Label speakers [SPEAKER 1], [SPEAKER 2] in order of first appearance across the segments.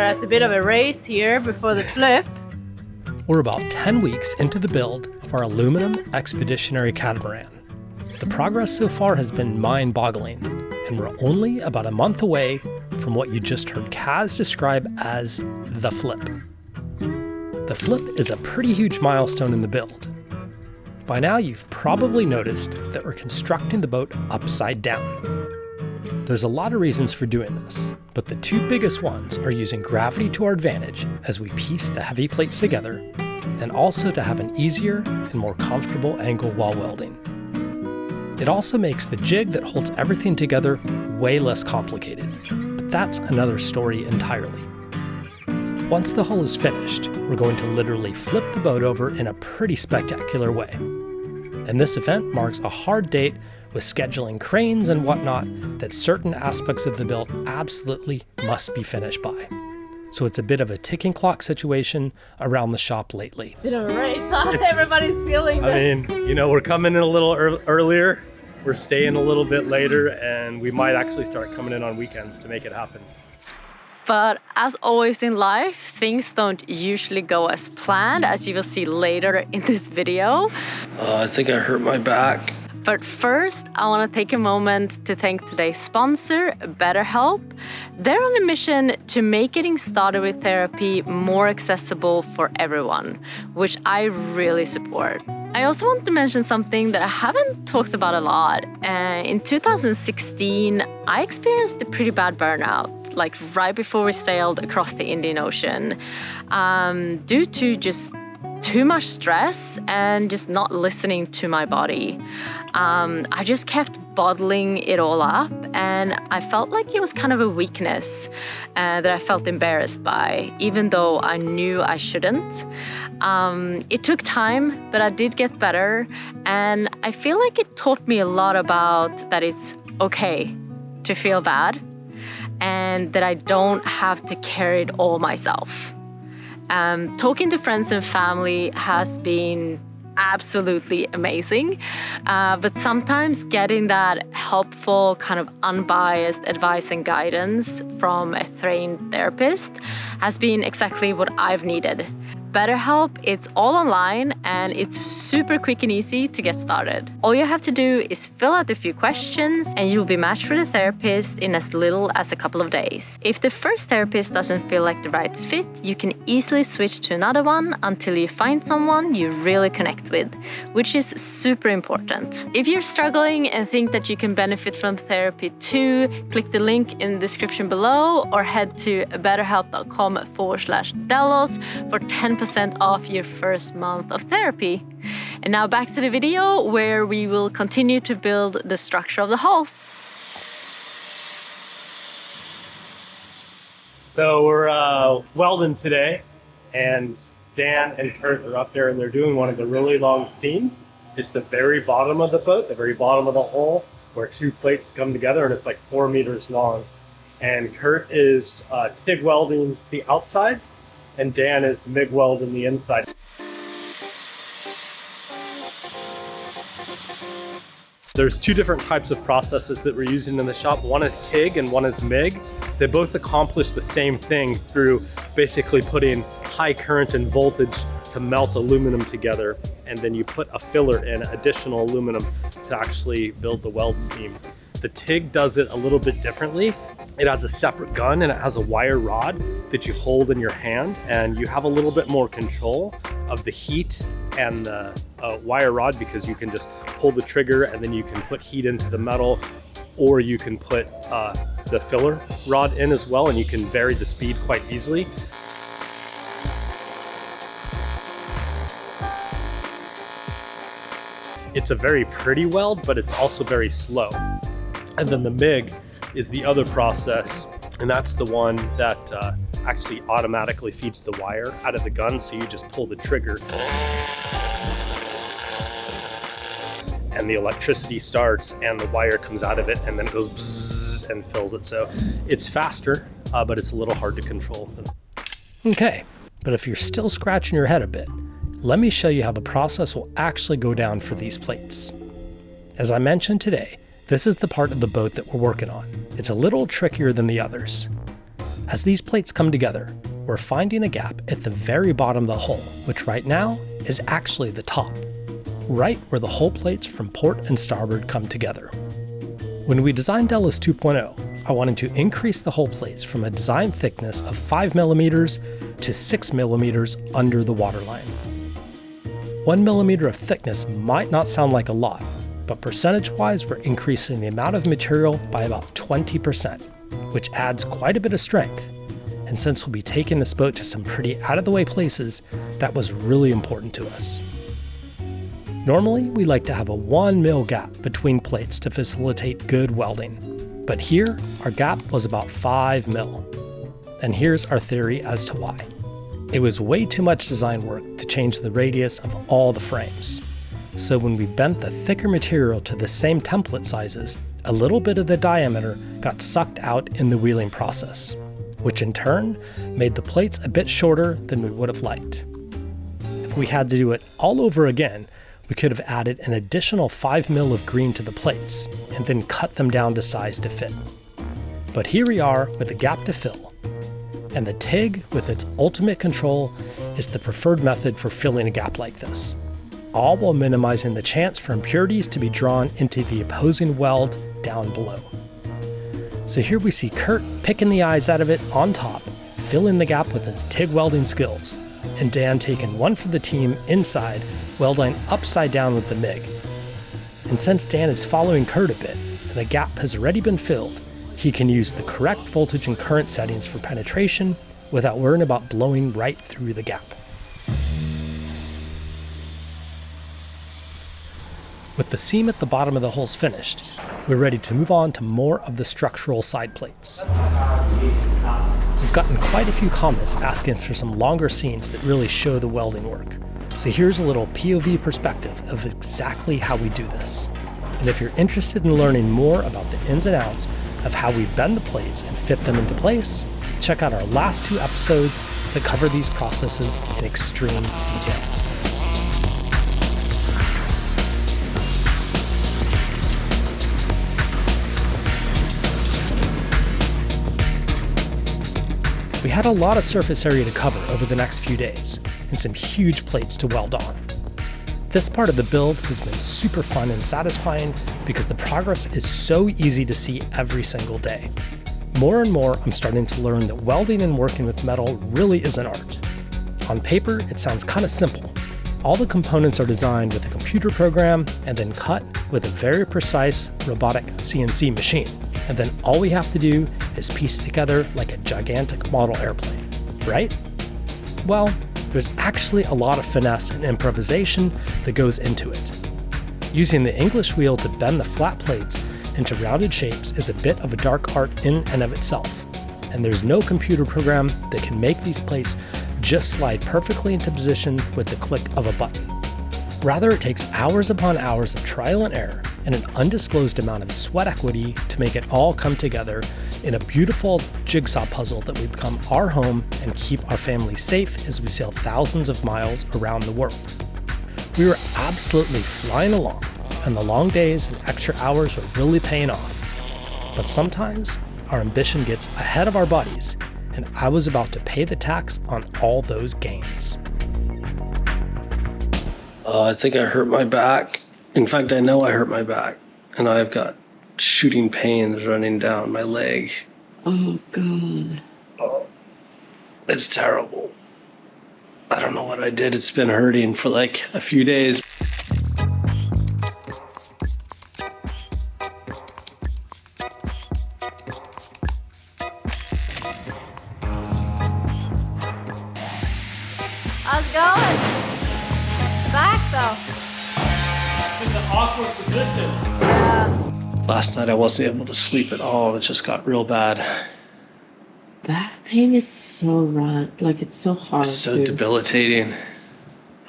[SPEAKER 1] at a bit of a race here before the flip.
[SPEAKER 2] We're about 10 weeks into the build of our aluminum expeditionary catamaran. The progress so far has been mind-boggling, and we're only about a month away from what you just heard Kaz describe as the flip. The flip is a pretty huge milestone in the build. By now you've probably noticed that we're constructing the boat upside down. There's a lot of reasons for doing this, but the two biggest ones are using gravity to our advantage as we piece the heavy plates together, and also to have an easier and more comfortable angle while welding. It also makes the jig that holds everything together way less complicated, but that's another story entirely. Once the hull is finished, we're going to literally flip the boat over in a pretty spectacular way. And this event marks a hard date with scheduling cranes and whatnot that certain aspects of the build absolutely must be finished by. So it's a bit of a ticking clock situation around the shop lately.
[SPEAKER 1] Bit of a race, huh? Everybody's feeling
[SPEAKER 3] I mean, we're coming in a little earlier, we're staying a little bit later, and we might actually start coming in on weekends to make it happen.
[SPEAKER 4] But as always in life, things don't usually go as planned, as you will see later in this video.
[SPEAKER 5] I think I hurt my back.
[SPEAKER 4] But first, I want to take a moment to thank today's sponsor, BetterHelp. They're on a mission to make getting started with therapy more accessible for everyone, which I really support. I also want to mention something that I haven't talked about a lot. In 2016, I experienced a pretty bad burnout, like right before we sailed across the Indian Ocean, due to just too much stress and just not listening to my body. I just kept bottling it all up, and I felt like it was kind of a weakness that I felt embarrassed by, even though I knew I shouldn't. It took time, but I did get better, and I feel like it taught me a lot about that it's okay to feel bad and that I don't have to carry it all myself. Talking to friends and family has been absolutely amazing, but sometimes getting that helpful, kind of unbiased advice and guidance from a trained therapist has been exactly what I've needed. BetterHelp, it's all online and it's super quick and easy to get started. All you have to do is fill out a few questions and you'll be matched with a therapist in as little as a couple of days. If the first therapist doesn't feel like the right fit, you can easily switch to another one until you find someone you really connect with, which is super important. If you're struggling and think that you can benefit from therapy too, click the link in the description below or head to betterhelp.com/Delos for 10% off your first month of therapy. And now back to the video where we will continue to build the structure of the hull.
[SPEAKER 3] So we're welding today, and Dan and Kurt are up there and they're doing one of the really long seams. It's the very bottom of the boat, the very bottom of the hull, where two plates come together, and it's like 4 meters long. And Kurt is TIG welding the outside, and Dan is MIG welding the inside. There's two different types of processes that we're using in the shop. One is TIG and one is MIG. They both accomplish the same thing through basically putting high current and voltage to melt aluminum together, and then you put a filler in, additional aluminum, to actually build the weld seam. The TIG does it a little bit differently. It has a separate gun and it has a wire rod that you hold in your hand, and you have a little bit more control of the heat and the wire rod, because you can just pull the trigger and then you can put heat into the metal, or you can put the filler rod in as well, and you can vary the speed quite easily. It's a very pretty weld, but it's also very slow. And then the MIG is the other process, and that's the one that actually automatically feeds the wire out of the gun, so you just pull the trigger and the electricity starts and the wire comes out of it, and then it goes bzzz and fills it. So it's faster, but it's a little hard to control.
[SPEAKER 2] Okay, but if you're still scratching your head a bit, let me show you how the process will actually go down for these plates. As I mentioned today, this is the part of the boat that we're working on. It's a little trickier than the others. As these plates come together, we're finding a gap at the very bottom of the hull, which right now is actually the top, right where the hull plates from port and starboard come together. When we designed Delos 2.0, I wanted to increase the hull plates from a design thickness of 5mm to 6mm under the waterline. 1mm of thickness might not sound like a lot, but percentage-wise we're increasing the amount of material by about 20%, which adds quite a bit of strength. And since we'll be taking this boat to some pretty out-of-the-way places, that was really important to us. Normally, we like to have a 1 mil gap between plates to facilitate good welding, but here, our gap was about 5 mil. And here's our theory as to why. It was way too much design work to change the radius of all the frames. So when we bent the thicker material to the same template sizes, a little bit of the diameter got sucked out in the wheeling process, which in turn made the plates a bit shorter than we would have liked. If we had to do it all over again, we could have added an additional 5 mil of green to the plates and then cut them down to size to fit. But here we are with a gap to fill, and the TIG with its ultimate control is the preferred method for filling a gap like this, all while minimizing the chance for impurities to be drawn into the opposing weld down below. So here we see Kurt picking the eyes out of it on top, filling the gap with his TIG welding skills, and Dan taking one for the team inside, welding upside down with the MIG. And since Dan is following Kurt a bit, and the gap has already been filled, he can use the correct voltage and current settings for penetration without worrying about blowing right through the gap. With the seam at the bottom of the hulls finished, we're ready to move on to more of the structural side plates. We've gotten quite a few comments asking for some longer scenes that really show the welding work. So here's a little POV perspective of exactly how we do this. And if you're interested in learning more about the ins and outs of how we bend the plates and fit them into place, check out our last 2 episodes that cover these processes in extreme detail. We had a lot of surface area to cover over the next few days, and some huge plates to weld on. This part of the build has been super fun and satisfying because the progress is so easy to see every single day. More and more, I'm starting to learn that welding and working with metal really is an art. On paper, it sounds kind of simple. All the components are designed with a computer program and then cut with a very precise robotic CNC machine. And then all we have to do is piece it together like a gigantic model airplane, right? Well, there's actually a lot of finesse and improvisation that goes into it. Using the English wheel to bend the flat plates into rounded shapes is a bit of a dark art in and of itself. And there's no computer program that can make these plates just slide perfectly into position with the click of a button. Rather, it takes hours upon hours of trial and error and an undisclosed amount of sweat equity to make it all come together in a beautiful jigsaw puzzle that will become our home and keep our family safe as we sail thousands of miles around the world. We were absolutely flying along, and the long days and extra hours were really paying off. But sometimes our ambition gets ahead of our bodies, and I was about to pay the tax on all those gains.
[SPEAKER 5] I think I hurt my back. In fact, I know I hurt my back, and I've got shooting pains running down my leg.
[SPEAKER 6] Oh, God.
[SPEAKER 5] Oh, it's terrible. I don't know what I did. It's been hurting for like a few days.
[SPEAKER 1] How's it going? Back though.
[SPEAKER 3] In an awkward position.
[SPEAKER 1] Yeah.
[SPEAKER 5] Last night I wasn't able to sleep at all, and it just got real bad.
[SPEAKER 6] Back pain is so like it's so hard.
[SPEAKER 5] It's so debilitating. I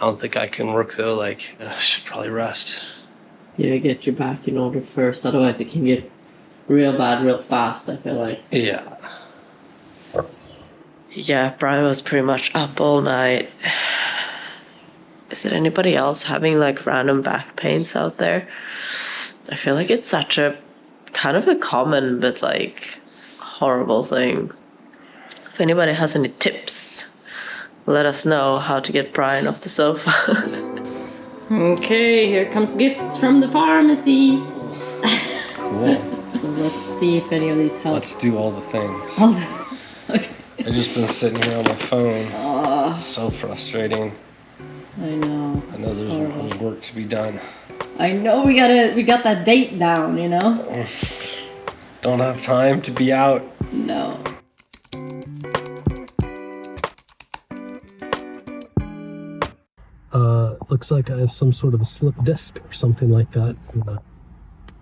[SPEAKER 5] don't think I can work though. I should probably rest.
[SPEAKER 6] Yeah, get your back in order first. Otherwise, it can get real bad real fast, I feel like.
[SPEAKER 5] Yeah.
[SPEAKER 4] Yeah, Brian was pretty much up all night. Is it anybody else having like random back pains out there? I feel like it's such a kind of a common but like horrible thing.
[SPEAKER 6] If anybody has any tips, let us know how to get Brian off the sofa. Okay, here comes gifts from the pharmacy.
[SPEAKER 5] Cool.
[SPEAKER 6] So let's see if any of these help.
[SPEAKER 5] Let's do all the things.
[SPEAKER 6] All the things. Okay.
[SPEAKER 5] I've just been sitting here on my phone.
[SPEAKER 6] Oh,
[SPEAKER 5] So frustrating.
[SPEAKER 6] I know.
[SPEAKER 5] I know there's work to be done.
[SPEAKER 6] I know we got that date down, you know?
[SPEAKER 5] Don't have time to be out.
[SPEAKER 6] No.
[SPEAKER 2] Looks like I have some sort of a slip disc or something like that. And the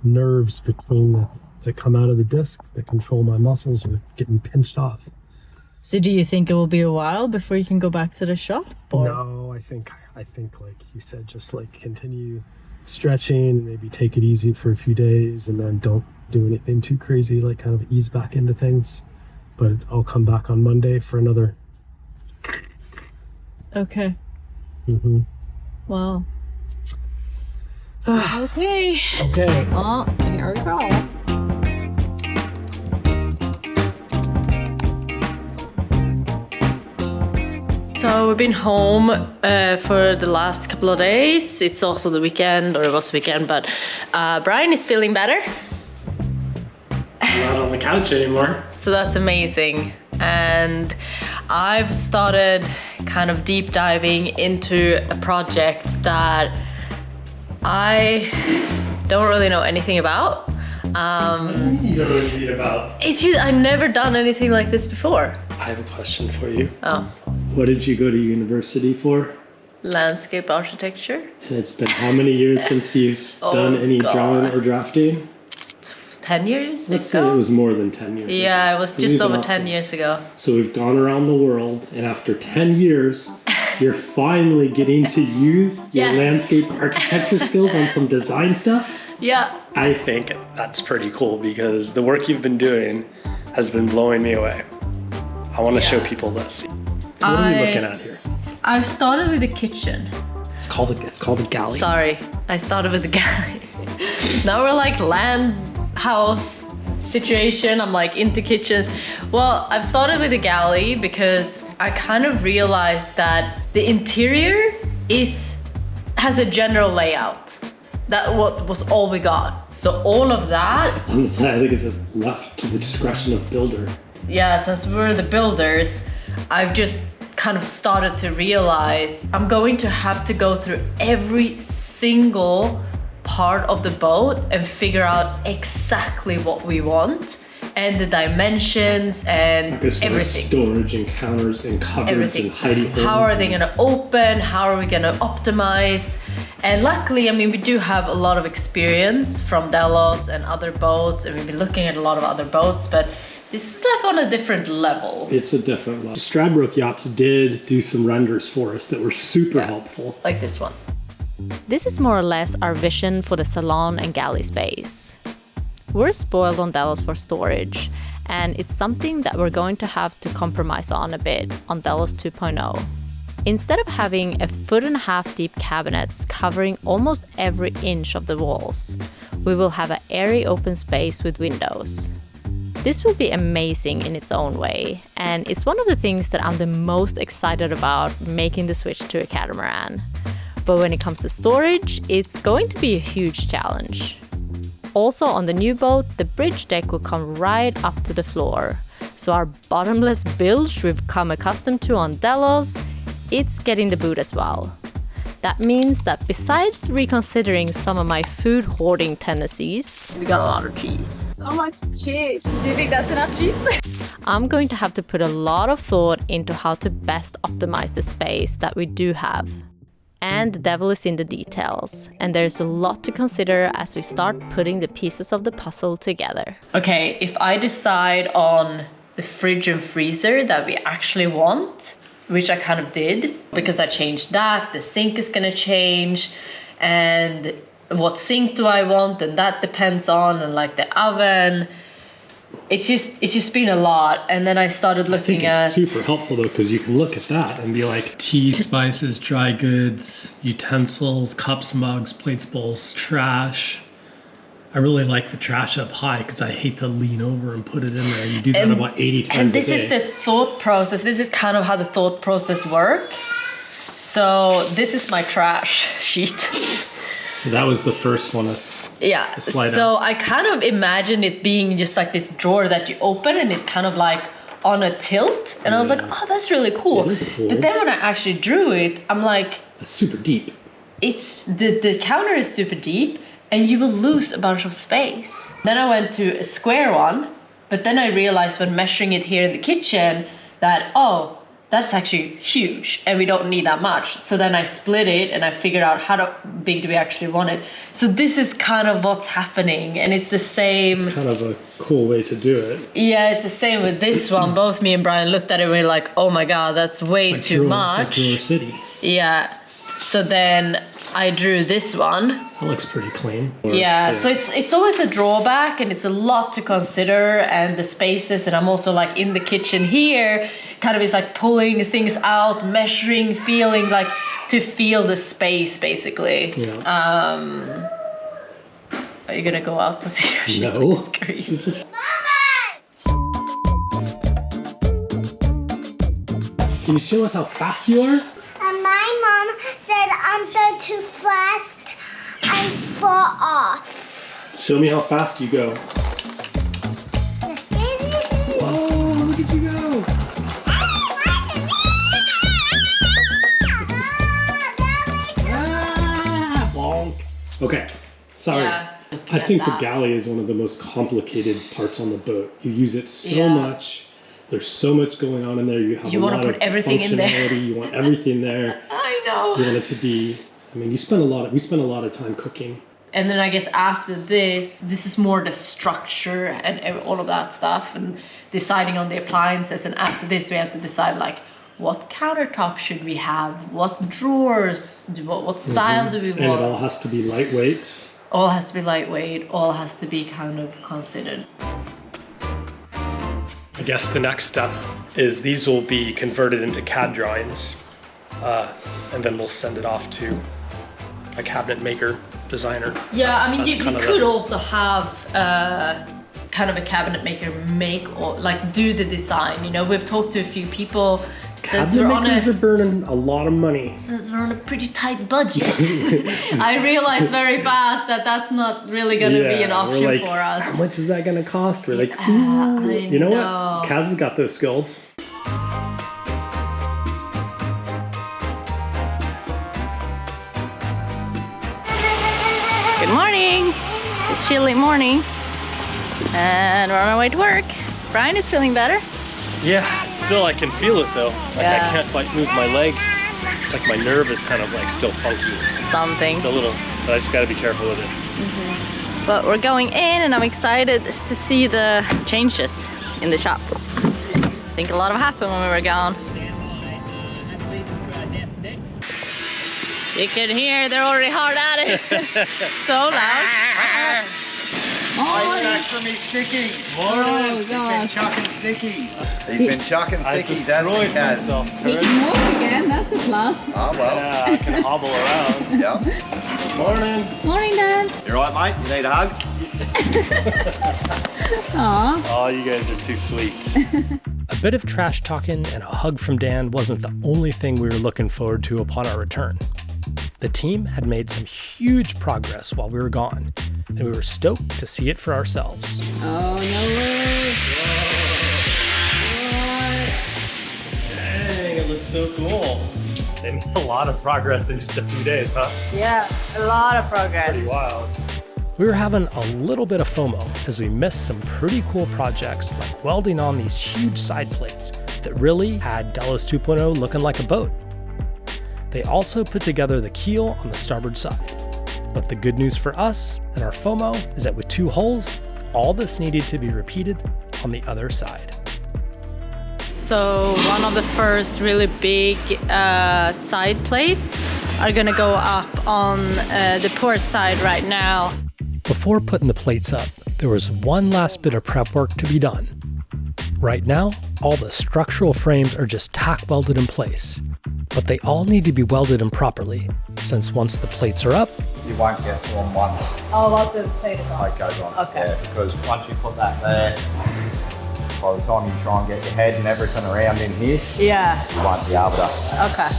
[SPEAKER 2] nerves between that come out of the disc that control my muscles are getting pinched off.
[SPEAKER 4] So do you think it will be a while before you can go back to the shop? Or?
[SPEAKER 2] No, I think like you said, just like continue stretching and maybe take it easy for a few days and then don't do anything too crazy, like kind of ease back into things. But I'll come back on Monday for another.
[SPEAKER 4] Okay.
[SPEAKER 2] Mm-hmm.
[SPEAKER 4] Well. Okay.
[SPEAKER 2] Okay.
[SPEAKER 4] Well, here we go. So we've been home for the last couple of days. It's also the weekend, or it was the weekend, but Brian is feeling better.
[SPEAKER 3] Not on the couch anymore.
[SPEAKER 4] So that's amazing. And I've started kind of deep diving into a project that I don't really know anything about.
[SPEAKER 3] You don't know anything about.
[SPEAKER 4] It's just, I've never done anything like this before.
[SPEAKER 3] I have a question for you.
[SPEAKER 4] Oh,
[SPEAKER 3] What did you go to university for?
[SPEAKER 4] landscape architecture.
[SPEAKER 3] And it's been how many years since you've done any
[SPEAKER 4] God.
[SPEAKER 3] drawing or drafting?
[SPEAKER 4] 10 years
[SPEAKER 3] Let's say it
[SPEAKER 4] ago?
[SPEAKER 3] was more than 10 years ago.
[SPEAKER 4] Yeah, it was just
[SPEAKER 3] You've been
[SPEAKER 4] over
[SPEAKER 3] awesome.
[SPEAKER 4] 10 years ago.
[SPEAKER 3] So we've gone around the world, and after 10 years, you're finally getting to use your
[SPEAKER 4] Yes.
[SPEAKER 3] landscape architecture skills on some design stuff.
[SPEAKER 4] Yeah.
[SPEAKER 3] I think that's pretty cool because the work you've been doing has been blowing me away. I want to show people this. What are we looking at here?
[SPEAKER 4] I've started with the kitchen.
[SPEAKER 3] It's called a galley.
[SPEAKER 4] Sorry, I started with the galley. Now we're like land house situation. I'm like into kitchens. Well, I've started with the galley because I kind of realized that the interior has a general layout. That was all we got. So all of that,
[SPEAKER 3] On the side, I think it says left to the discretion of builder.
[SPEAKER 4] yeah, since we're the builders, I've just kind of started to realize I'm going to have to go through every single part of the boat and figure out exactly what we want and the dimensions and
[SPEAKER 3] As far as
[SPEAKER 4] everything.
[SPEAKER 3] storage and counters and cupboards
[SPEAKER 4] Everything.
[SPEAKER 3] and hiding holes.
[SPEAKER 4] How are they going to open? How are we going to optimize? And luckily, I mean, we do have a lot of experience from Delos and other boats, and we've been looking at a lot of other boats, but this is like on a different level.
[SPEAKER 3] It's a different level. Stradbroke Yachts did do some renders for us that were super helpful.
[SPEAKER 4] Like this one. This is more or less our vision for the salon and galley space. We're spoiled on Delos for storage, and it's something that we're going to have to compromise on a bit on Delos 2.0. Instead of having 1.5 foot deep cabinets covering almost every inch of the walls, we will have an airy open space with windows. This will be amazing in its own way, and it's one of the things that I'm the most excited about making the switch to a catamaran. But when it comes to storage, it's going to be a huge challenge. Also on the new boat, the bridge deck will come right up to the floor. So our bottomless bilge we've come accustomed to on Delos, it's getting the boot as well. That means that besides reconsidering some of my food hoarding tendencies, we got a lot of cheese.
[SPEAKER 1] So much cheese. Do you think that's enough cheese?
[SPEAKER 4] I'm going to have to put a lot of thought into how to best optimize the space that we do have. And the devil is in the details, and there's a lot to consider as we start putting the pieces of the puzzle together. Okay, if I decide on the fridge and freezer that we actually want, which I kind of did, because I changed that, the sink is gonna change, and what sink do I want, and that depends on, and like the oven. It's just been a lot, and then I started looking
[SPEAKER 3] I
[SPEAKER 4] at.
[SPEAKER 3] think it's super helpful though, because you can look at that and be like, tea, spices, dry goods, utensils, cups, mugs, plates, bowls, trash.
[SPEAKER 2] I really like the trash up high because I hate to lean over and put it in there. You do that about 80 times
[SPEAKER 4] And
[SPEAKER 2] a
[SPEAKER 4] this
[SPEAKER 2] day.
[SPEAKER 4] is the thought process. This is kind of how the thought process works. So this is my trash sheet.
[SPEAKER 2] So that was the first one.
[SPEAKER 4] Yeah.
[SPEAKER 2] Slide
[SPEAKER 4] So
[SPEAKER 2] out.
[SPEAKER 4] I kind of imagine it being just like this drawer that you open and it's kind of like on a tilt. And I was like, oh, that's really cool.
[SPEAKER 2] It is cool.
[SPEAKER 4] But then when I actually drew it, I'm like,
[SPEAKER 2] It's super deep.
[SPEAKER 4] it's the counter is super deep and you will lose a bunch of space. Then I went to a square one, but then I realized when measuring it here in the kitchen that, oh, that's actually huge and we don't need that much. So then I split it and I figured out how big do we actually want it. So this is kind of what's happening, and it's the same.
[SPEAKER 2] It's kind of a cool way to do it.
[SPEAKER 4] Yeah, it's the same with this one. Both me and Brian looked at it and we were like, oh my God, that's way
[SPEAKER 2] It's like
[SPEAKER 4] too
[SPEAKER 2] It's like
[SPEAKER 4] much.
[SPEAKER 2] Drawer City.
[SPEAKER 4] Yeah. So then I drew this one.
[SPEAKER 2] That looks pretty clean.
[SPEAKER 4] Yeah, so it's always a drawback and it's a lot to consider, and the spaces, and I'm also like in the kitchen here, kind of is like pulling things out, measuring, feeling, like to feel the space basically.
[SPEAKER 2] Yeah.
[SPEAKER 4] Are you gonna go out to see her? She's
[SPEAKER 2] No.
[SPEAKER 4] like screaming.
[SPEAKER 2] She's just... Can you show us how fast you are?
[SPEAKER 7] And my mom said I'm going too fast and fall off.
[SPEAKER 2] Show me how fast you go. Whoa, look at you go. Ah, bonk. Okay, sorry.
[SPEAKER 4] Yeah,
[SPEAKER 2] I think the
[SPEAKER 4] that.
[SPEAKER 2] galley is one of the most complicated parts on the boat. You use it so
[SPEAKER 4] Yeah.
[SPEAKER 2] much. There's so much going on in there. You have
[SPEAKER 4] You
[SPEAKER 2] a
[SPEAKER 4] wanna
[SPEAKER 2] lot
[SPEAKER 4] put
[SPEAKER 2] of
[SPEAKER 4] everything in there.
[SPEAKER 2] functionality. You want everything there.
[SPEAKER 4] I know.
[SPEAKER 2] You want it to be. I mean, we spend a lot of time cooking.
[SPEAKER 4] And then I guess after this is more the structure and all of that stuff, and deciding on the appliances. And after this, we have to decide like what countertop should we have, what drawers, what style do we
[SPEAKER 2] And
[SPEAKER 4] want.
[SPEAKER 2] it all has to be lightweight.
[SPEAKER 4] All has to be lightweight. All has to be kind of considered.
[SPEAKER 3] I guess the next step is these will be converted into CAD drawings, and then we'll send it off to a cabinet maker, designer.
[SPEAKER 4] Yeah, I mean,
[SPEAKER 3] That's
[SPEAKER 4] you
[SPEAKER 3] kind of
[SPEAKER 4] could
[SPEAKER 3] the-
[SPEAKER 4] also have kind of a cabinet maker make or like do the design. You know, we've talked to a few people. Since
[SPEAKER 2] Cabinet
[SPEAKER 4] we're on
[SPEAKER 2] makers
[SPEAKER 4] a
[SPEAKER 2] are burning a lot of money.
[SPEAKER 4] since we're on a pretty tight budget, I realized very fast that that's not really going to be an
[SPEAKER 2] we're
[SPEAKER 4] option
[SPEAKER 2] like,
[SPEAKER 4] for us.
[SPEAKER 2] How much is that going to cost? We're like,
[SPEAKER 4] I
[SPEAKER 2] you know
[SPEAKER 4] know.
[SPEAKER 2] what? Kaz has got those skills.
[SPEAKER 4] Good morning. A chilly morning. And we're on our way to work. Brian is feeling better.
[SPEAKER 3] Yeah, still I can feel it though. Like
[SPEAKER 4] Yeah.
[SPEAKER 3] I can't quite move my leg. It's like my nerve is kind of like still funky.
[SPEAKER 4] Something.
[SPEAKER 3] It's a little, but I just gotta be careful with it.
[SPEAKER 4] But we're going in and I'm excited to see the changes in the shop. I think a lot have happened when we were gone. You can hear they're already hard at it. So loud.
[SPEAKER 8] Back from his sickies.
[SPEAKER 1] Oh, God.
[SPEAKER 8] He's been chucking sickies. He's been chucking
[SPEAKER 3] I
[SPEAKER 8] sickies, hasn't he,
[SPEAKER 3] destroyed
[SPEAKER 8] Kaz?
[SPEAKER 3] myself.
[SPEAKER 1] He can walk again, that's a plus.
[SPEAKER 8] Oh, well.
[SPEAKER 3] Yeah, I can hobble around.
[SPEAKER 8] Yeah.
[SPEAKER 3] Morning.
[SPEAKER 1] Morning, Dad.
[SPEAKER 8] You right, mate? You need a hug?
[SPEAKER 1] Aw.
[SPEAKER 3] Oh, you guys are too sweet.
[SPEAKER 2] A bit of trash talking and a hug from Dan wasn't the only thing we were looking forward to upon our return. The team had made some huge progress while we were gone, and we were stoked to see it for ourselves.
[SPEAKER 1] Oh, no way.
[SPEAKER 3] Dang, it looks so cool. They made a lot of progress in just a few days, huh?
[SPEAKER 4] Yeah, a lot of progress.
[SPEAKER 3] Pretty wild.
[SPEAKER 2] We were having a little bit of FOMO as we missed some pretty cool projects like welding on these huge side plates that really had Delos 2.0 looking like a boat. They also put together the keel on the starboard side. But the good news for us and our FOMO is that with 2 holes, all this needed to be repeated on the other side.
[SPEAKER 4] So one of the first really big side plates are gonna go up on the port side right now.
[SPEAKER 2] Before putting the plates up, there was one last bit of prep work to be done. Right now, all the structural frames are just tack welded in place, but they all need to be welded in properly, since once the plates are up,
[SPEAKER 8] you won't get to them once
[SPEAKER 1] Oh, once the plate is on.
[SPEAKER 8] it goes on.
[SPEAKER 1] Okay.
[SPEAKER 8] Yeah, because once you put that there, by the time you try and get your head and everything around in here,
[SPEAKER 1] Yeah.
[SPEAKER 8] you won't be able to.
[SPEAKER 1] Okay.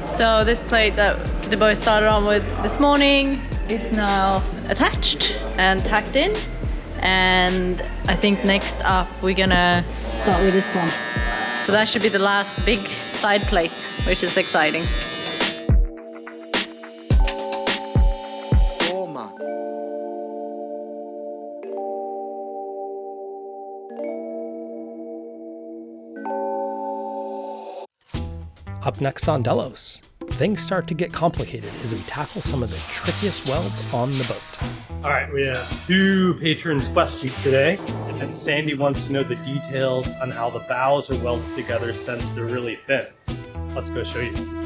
[SPEAKER 4] So this plate that the boys started on with this morning is now attached and tacked in. And I think next up we're gonna start with this one. So that should be the last big side plate, which is exciting.
[SPEAKER 2] Up next on Delos, things start to get complicated as we tackle some of the trickiest welds on the boat.
[SPEAKER 3] All right, we have 2 patrons questions today, and Sandy wants to know the details on how the bows are welded together since they're really thin. Let's go show you.